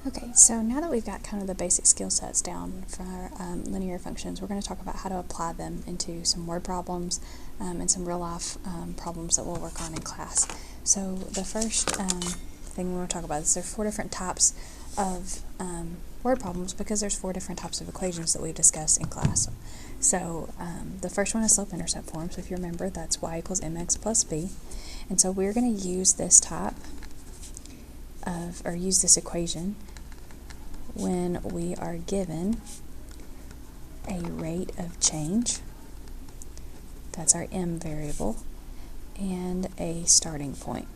Okay, so now that we've got kind of the basic skill sets down for linear functions, we're going to talk about how to apply them into some word problems and some real life problems that we'll work on in class. So the first thing we want to talk about is there's 4 different types of word problems because there's 4 different types of equations that we've discussed in class. So the first one is slope-intercept form. So if you remember, that's y equals mx plus b. And so we're going to use this type of, or use this equation when we are given a rate of change, that's our m variable, and a starting point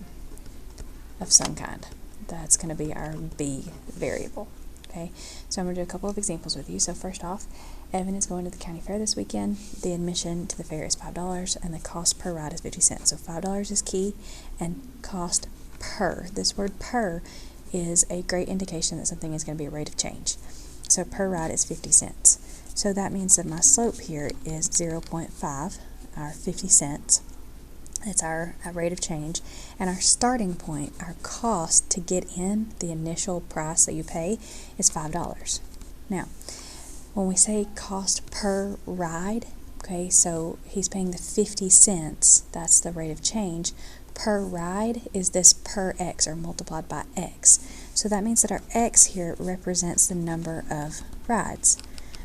of some kind. That's going to be our b variable. Okay, so I'm going to do a couple of examples with you. So first off, Evan is going to the county fair this weekend. The admission to the fair is $5 and the cost per ride is 50 cents. So $5 is key, and cost per. This word per is a great indication that something is going to be a rate of change. So per ride is 50 cents. So that means that my slope here is 0.5, our 50 cents. It's our rate of change. And our starting point, our cost to get in, the initial price that you pay, is $5. Now, when we say cost per ride, okay, so he's paying the 50 cents, that's the rate of change. Per ride is this per x, or multiplied by x. So that means that our x here represents the number of rides,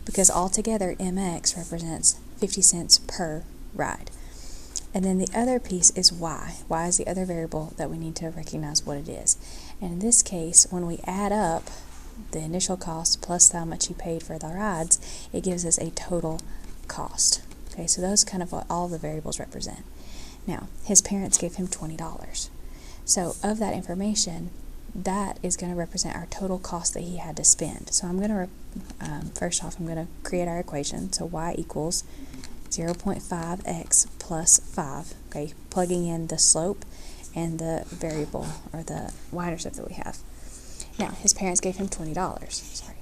because altogether mx represents 50 cents per ride. And then the other piece is y. Y is the other variable that we need to recognize what it is. And in this case, when we add up the initial cost plus how much he paid for the rides, it gives us a total cost. Okay, so those kind of what all the variables represent. Now, his parents gave him $20. So of that information, that is going to represent our total cost that he had to spend. So I'm going to, first off, I'm going to create our equation. So y equals 0.5x plus 5, okay, plugging in the slope and the variable, or the y-intercept that we have. Now, his parents gave him $20, sorry.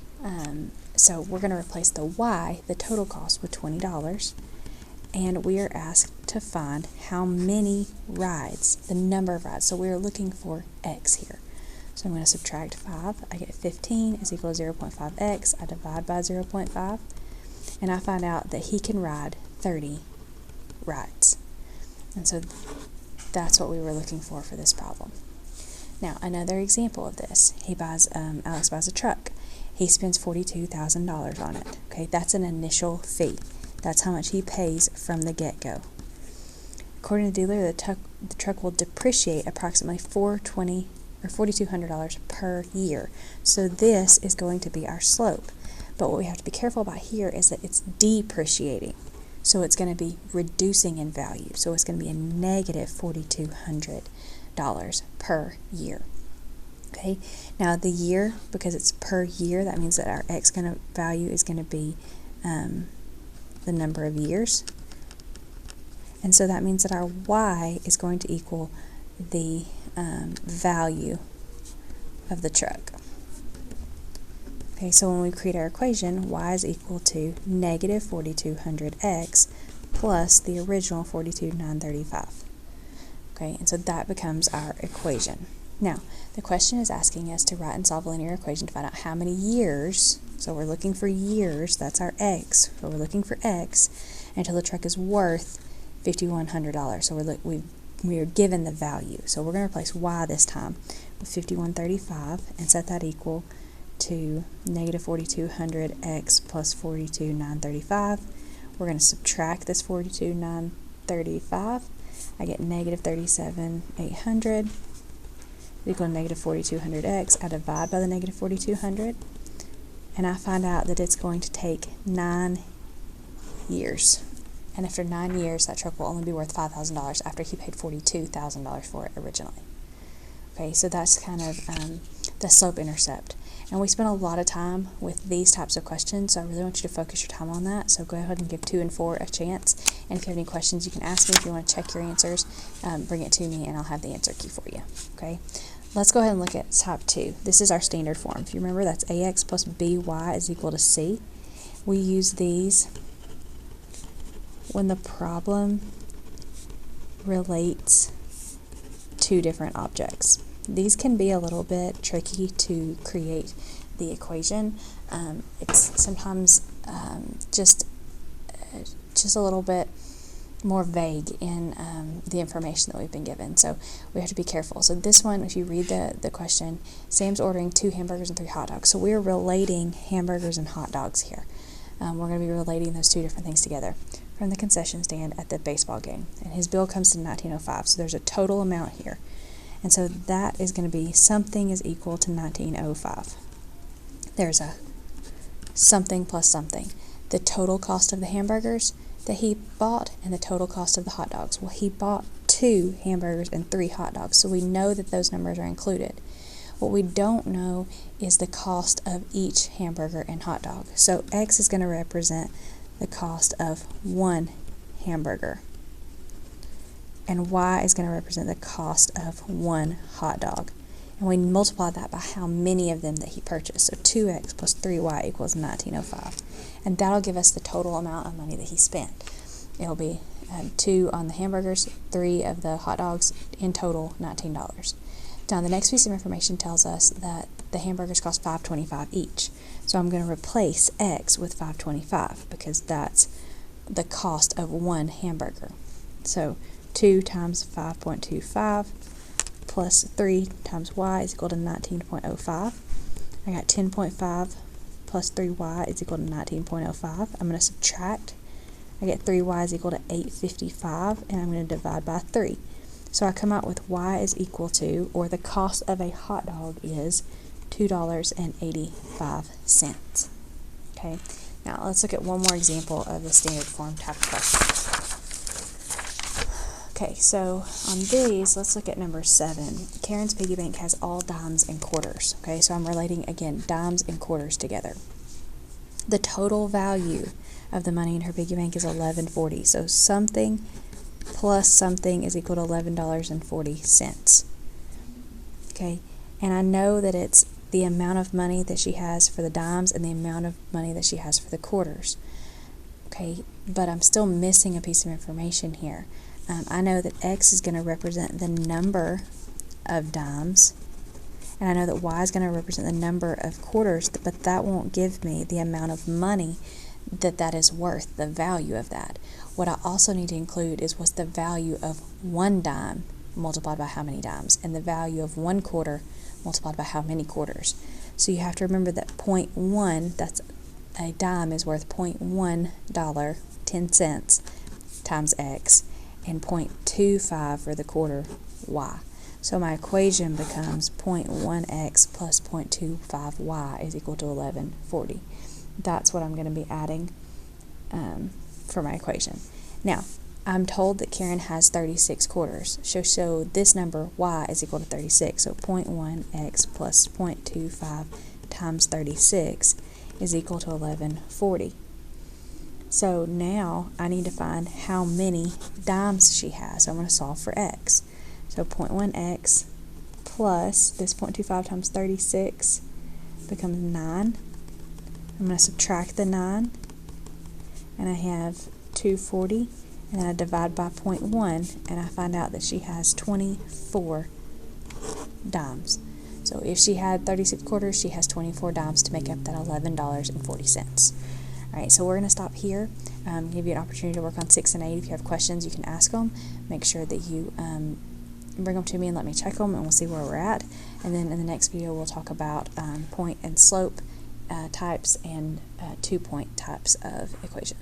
So we're going to replace the y, the total cost, with $20, and we are asked to find how many rides, the number of rides. So we are looking for x here. So I'm going to subtract 5. I get 15 is equal to 0.5x. I divide by 0.5, and I find out that he can ride 30 rides. And so that's what we were looking for this problem. Now, another example of this, Alex buys a truck. He spends $42,000 on it. Okay, that's an initial fee. That's how much he pays from the get-go. According to the dealer, the truck will depreciate approximately $4,200 per year. So this is going to be our slope. But what we have to be careful about here is that it's depreciating. So it's going to be reducing in value. So it's going to be a negative $4,200 per year. Okay, now the year, because it's per year, that means that our x value is going to be the number of years. And so that means that our y is going to equal the value of the truck. Okay, so when we create our equation, y is equal to negative 4,200x plus the original 42,935. Okay, and so that becomes our equation. Now, the question is asking us to write and solve a linear equation to find out how many years. So we're looking for years, that's our x. So we're looking for x until the truck is worth $5,100. So we are given the value. So we're going to replace y this time with 5,135 and set that equal to negative 4,200x plus 42,935. We're going to subtract this 42,935. I get negative 37,800 equal to negative 4,200x. I divide by the negative 4,200, and I find out that it's going to take 9 years. And after 9 years, that truck will only be worth $5,000 after he paid $42,000 for it originally. Okay, so that's kind of the slope-intercept. And we spent a lot of time with these types of questions, so I really want you to focus your time on that. So go ahead and give 2 and 4 a chance. And if you have any questions, you can ask me. If you want to check your answers, bring it to me, and I'll have the answer key for you. Okay, let's go ahead and look at type 2. This is our standard form. If you remember, that's ax plus by is equal to c. We use these when the problem relates 2 different objects. These can be a little bit tricky to create the equation. It's sometimes just a little bit more vague in the information that we've been given, so we have to be careful. So this one, if you read the question, Sam's ordering 2 hamburgers and 3 hot dogs. So we're relating hamburgers and hot dogs here. We're going to be relating those 2 different things together from the concession stand at the baseball game, and his bill comes to $19.05. So there's a total amount here, and so that is going to be something is equal to $19.05. There's a something plus something. The total cost of the hamburgers that he bought and the total cost of the hot dogs. Well, he bought 2 hamburgers and 3 hot dogs, so we know that those numbers are included. What we don't know is the cost of each hamburger and hot dog. So X is going to represent the cost of 1 hamburger, and Y is going to represent the cost of 1 hot dog. And we multiply that by how many of them that he purchased. So 2x plus 3y equals $19.05. And that'll give us the total amount of money that he spent. It'll be 2 on the hamburgers, 3 of the hot dogs, in total $19. Now the next piece of information tells us that the hamburgers cost $5.25 each. So I'm going to replace x with $5.25 because that's the cost of 1 hamburger. So 2 times 5.25 plus 3 times y is equal to 19.05. I got 10.5 plus 3y is equal to 19.05. I'm going to subtract. I get 3y is equal to 855, and I'm going to divide by 3. So I come out with y is equal to, or the cost of a hot dog is $2.85. Okay, now let's look at one more example of the standard form type of question. Okay, so on these, let's look at number 7. Karen's piggy bank has all dimes and quarters. Okay, so I'm relating, again, dimes and quarters together. The total value of the money in her piggy bank is $11.40. So something plus something is equal to $11.40. Okay, and I know that it's the amount of money that she has for the dimes and the amount of money that she has for the quarters. Okay, but I'm still missing a piece of information here. I know that X is going to represent the number of dimes, and I know that Y is going to represent the number of quarters, but that won't give me the amount of money that is worth, the value of that. What I also need to include is what's the value of 1 dime multiplied by how many dimes, and the value of 1 quarter multiplied by how many quarters. So you have to remember that 0.1, that's a dime, is worth $0.1, 10 cents, times X, and 0.25 for the quarter, Y. So my equation becomes 0.1x plus 0.25y is equal to 11.40. That's what I'm going to be adding for my equation. Now, I'm told that Karen has 36 quarters. So this number, y, is equal to 36. So 0.1x plus 0.25 times 36 is equal to 11.40. So now I need to find how many dimes she has. So I'm going to solve for x. So 0.1x plus this 0.25 times 36 becomes 9. I'm going to subtract the 9, and I have 240, and then I divide by 0.1, and I find out that she has 24 dimes. So if she had 36 quarters, she has 24 dimes to make up that $11.40. Alright, so we're going to stop here, give you an opportunity to work on 6 and 8. If you have questions, you can ask them. Make sure that you bring them to me and let me check them, and we'll see where we're at. And then in the next video, we'll talk about point and slope types and 2-point types of equations.